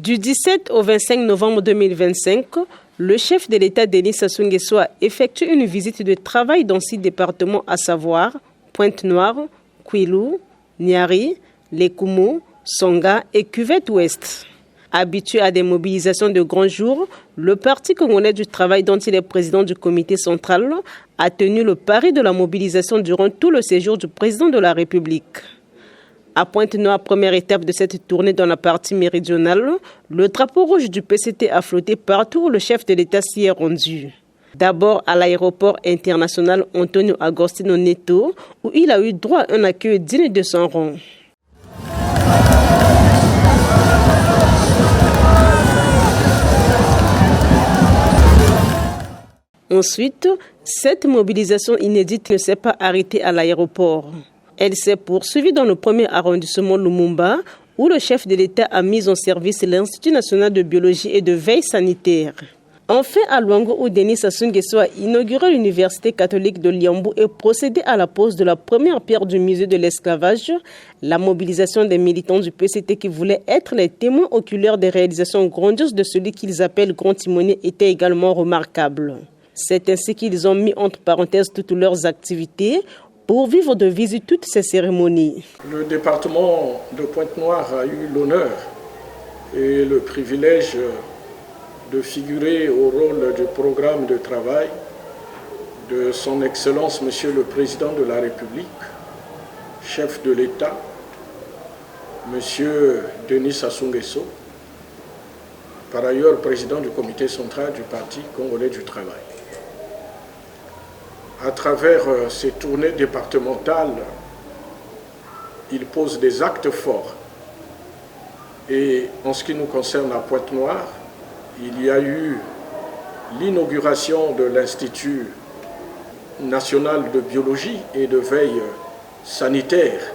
Du 17 au 25 novembre 2025, le chef de l'État Denis Sassou Nguesso a effectué une visite de travail dans 6 départements, à savoir Pointe-Noire, Kwilu, Niari, Lekumu, Songa et Cuvette-Ouest. Habitué à des mobilisations de grands jours, le Parti congolais du travail, dont il est président du comité central, a tenu le pari de la mobilisation durant tout le séjour du président de la République. À Pointe-Noire, première étape de cette tournée dans la partie méridionale, le drapeau rouge du PCT a flotté partout où le chef de l'État s'y est rendu. D'abord à l'aéroport international Antonio Agostino Neto, où il a eu droit à un accueil digne de son rang. Ensuite, cette mobilisation inédite ne s'est pas arrêtée à l'aéroport. Elle s'est poursuivie dans le premier arrondissement Lumumba, où le chef de l'État a mis en service l'Institut national de biologie et de veille sanitaire. Enfin, à Luango, où Denis Sassou Nguesso a inauguré l'université catholique de Liambo et procédé à la pose de la première pierre du musée de l'esclavage, la mobilisation des militants du PCT qui voulaient être les témoins oculaires des réalisations grandioses de celui qu'ils appellent grand timonier était également remarquable. C'est ainsi qu'ils ont mis entre parenthèses toutes leurs activités pour vivre de visu toutes ces cérémonies. Le département de Pointe-Noire a eu l'honneur et le privilège de figurer au rôle du programme de travail de son Excellence Monsieur le Président de la République, chef de l'État, Monsieur Denis Sassou Nguesso, par ailleurs président du comité central du Parti congolais du travail. À travers ces tournées départementales, il pose des actes forts. Et en ce qui nous concerne à Pointe-Noire, il y a eu l'inauguration de l'Institut national de biologie et de veille sanitaire,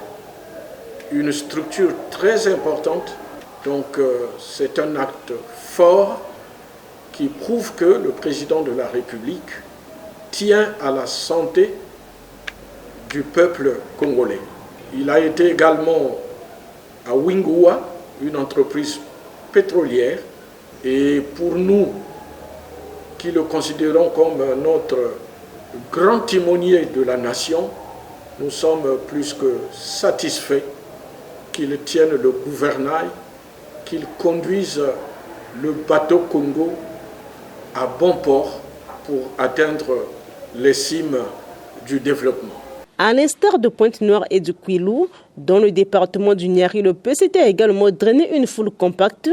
une structure très importante. Donc c'est un acte fort qui prouve que le président de la République tient à la santé du peuple congolais. Il a été également à Wingua, une entreprise pétrolière, et pour nous, qui le considérons comme notre grand timonier de la nation, nous sommes plus que satisfaits qu'il tienne le gouvernail, qu'il conduise le bateau Congo à bon port pour atteindre les cimes du développement. À l'instar de Pointe-Noire et du Kwilu, dans le département du Niari, le PCT a également drainé une foule compacte.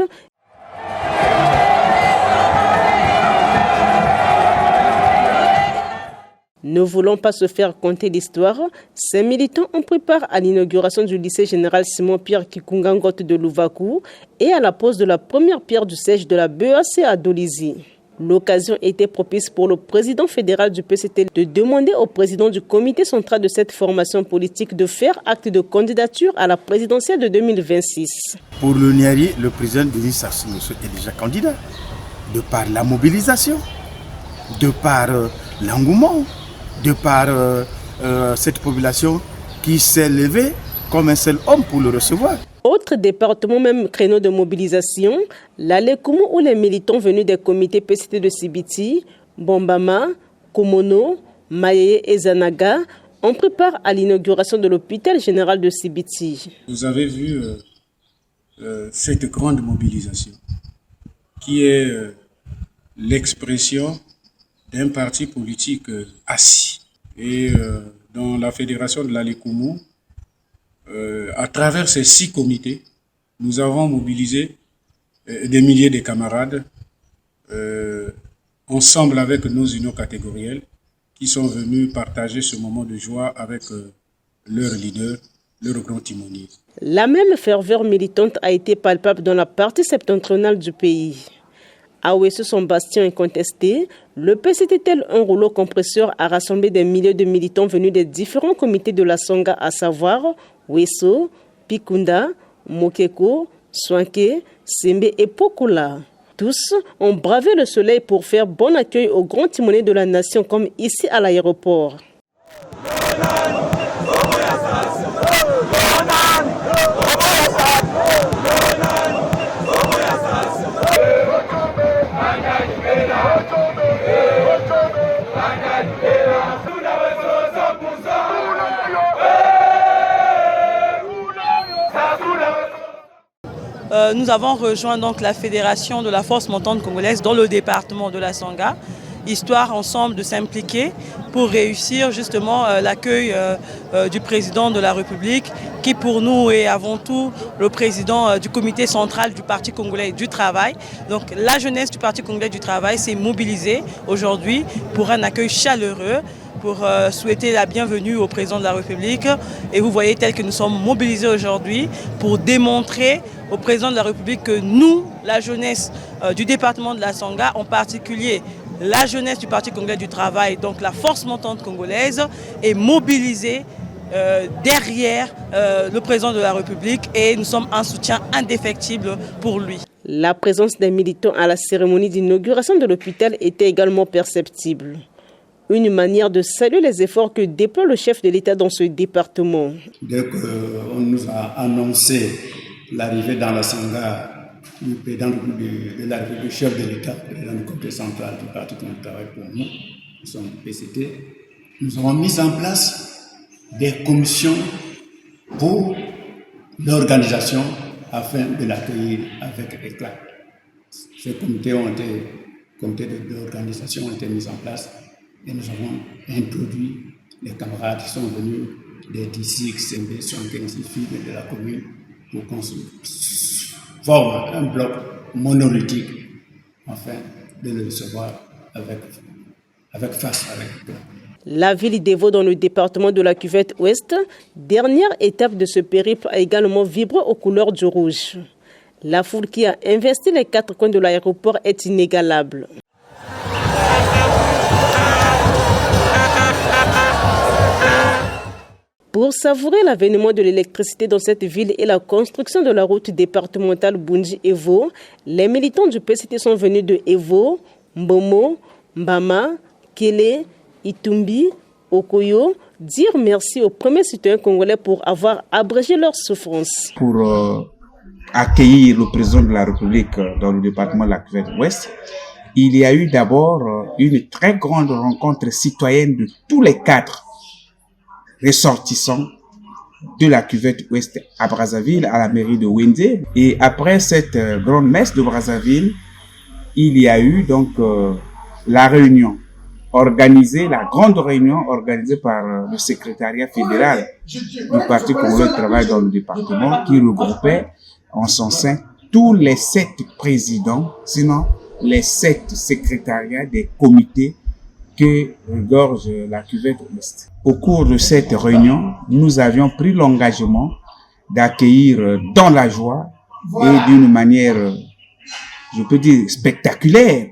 Ne voulant pas se faire conter l'histoire, ces militants ont pris part à l'inauguration du lycée général Simon-Pierre Kikungangote de Louvakou et à la pose de la première pierre du siège de la BEAC à Dolizy. L'occasion était propice pour le président fédéral du PCT de demander au président du comité central de cette formation politique de faire acte de candidature à la présidentielle de 2026. Pour le Niari, le président Denis Sassou Nguesso est déjà candidat, de par la mobilisation, de par l'engouement, de par cette population qui s'est levée comme un seul homme pour le recevoir. Autre département, même créneau de mobilisation, la Lekumu, où les militants venus des comités PCT de Sibiti, Bombama, Komono, Maye et Zanaga ont pris part à l'inauguration de l'hôpital général de Sibiti. Vous avez vu cette grande mobilisation qui est l'expression d'un parti politique assis. Et dans la fédération de la Lekumu, à travers ces 6 comités, nous avons mobilisé des milliers de camarades ensemble avec nos unions catégorielles qui sont venus partager ce moment de joie avec leur leader, leur grand timonier. La même ferveur militante a été palpable dans la partie septentrionale du pays. À Ouessou, son bastion incontesté, le PCT, tel un rouleau compresseur, a rassemblé des milliers de militants venus des différents comités de la Songa, à savoir Ouessou, Pikunda, Mokeko, Swanke, Sembe et Pokula. Tous ont bravé le soleil pour faire bon accueil au grand timonier de la nation, comme ici à l'aéroport. Nous avons rejoint donc la fédération de la force montante congolaise dans le département de la Sangha, histoire ensemble de s'impliquer pour réussir justement l'accueil du président de la République, qui pour nous est avant tout le président du comité central du Parti congolais du travail. Donc la jeunesse du Parti congolais du travail s'est mobilisée aujourd'hui pour un accueil chaleureux, pour souhaiter la bienvenue au président de la République. Et vous voyez tel que nous sommes mobilisés aujourd'hui pour démontrer au président de la République que nous, la jeunesse du département de la Sangha, en particulier la jeunesse du Parti congolais du travail, donc la force montante congolaise, est mobilisée derrière le président de la République et nous sommes un soutien indéfectible pour lui. La présence des militants à la cérémonie d'inauguration de l'hôpital était également perceptible. Une manière de saluer les efforts que déploie le chef de l'État dans ce département. Dès qu'on nous a annoncé l'arrivée dans la Sangha du président de la République, du chef de l'État, président du comité central du Parti congolais du travail pour nous sommes PCT, nous avons mis en place des commissions pour l'organisation afin de l'accueillir avec éclat. Ces comités d'organisation ont été mis en place et nous avons introduit les camarades qui sont venus des d'ici, XMB, de la commune pour qu'on forme un bloc monolithique afin de le recevoir avec face. La ville d'Evo dans le département de la Cuvette Ouest, dernière étape de ce périple, a également vibré aux couleurs du rouge. La foule qui a investi les 4 coins de l'aéroport est inégalable. Pour savourer l'avènement de l'électricité dans cette ville et la construction de la route départementale Bunji-Evo, les militants du PCT sont venus de Evo, Mbomo, Mbama, Kélé, Itumbi, Okoyo, dire merci aux premiers citoyens congolais pour avoir abrégé leurs souffrances. Pour accueillir le président de la République dans le département de la Cuvette-Ouest, il y a eu d'abord une très grande rencontre citoyenne de tous les cadres ressortissants de la Cuvette-Ouest à Brazzaville, à la mairie de Wende. Et après cette grande messe de Brazzaville, il y a eu donc la réunion la grande réunion organisée par le secrétariat fédéral du Parti congolais du travail dans le département, qui regroupait en son sein tous les 7 présidents, sinon les 7 secrétariats des comités que regorge la Cuvette-Ouest. Au cours de cette réunion, nous avions pris l'engagement d'accueillir dans la joie et d'une manière, je peux dire, spectaculaire,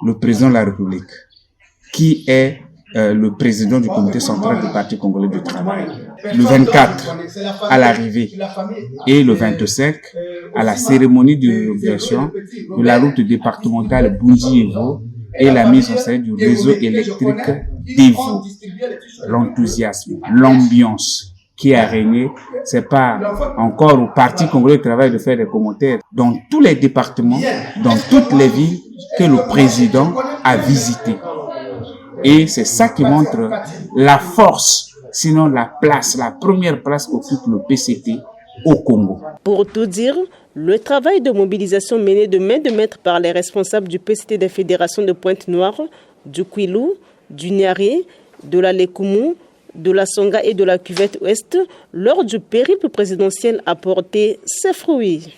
le président de la République, qui est le président du comité central du Parti congolais du travail. Le 24 à l'arrivée et le 25 à la cérémonie d'inauguration de la route départementale Bunji-Evo et la mise en scène du réseau électrique d'Evo. L'enthousiasme, l'ambiance qui a régné, c'est pas encore au Parti congolais du travail de faire des commentaires. Dans tous les départements, dans toutes les villes que le président a visité. Et c'est ça qui montre la force, sinon la place, la première place qu'occupe le PCT au Congo. Pour tout dire, le travail de mobilisation mené de main de maître par les responsables du PCT des fédérations de Pointe-Noire, du Kwilu, du Niari, de la Lekumu, de la Sangha et de la Cuvette-Ouest, lors du périple présidentiel a porté ses fruits.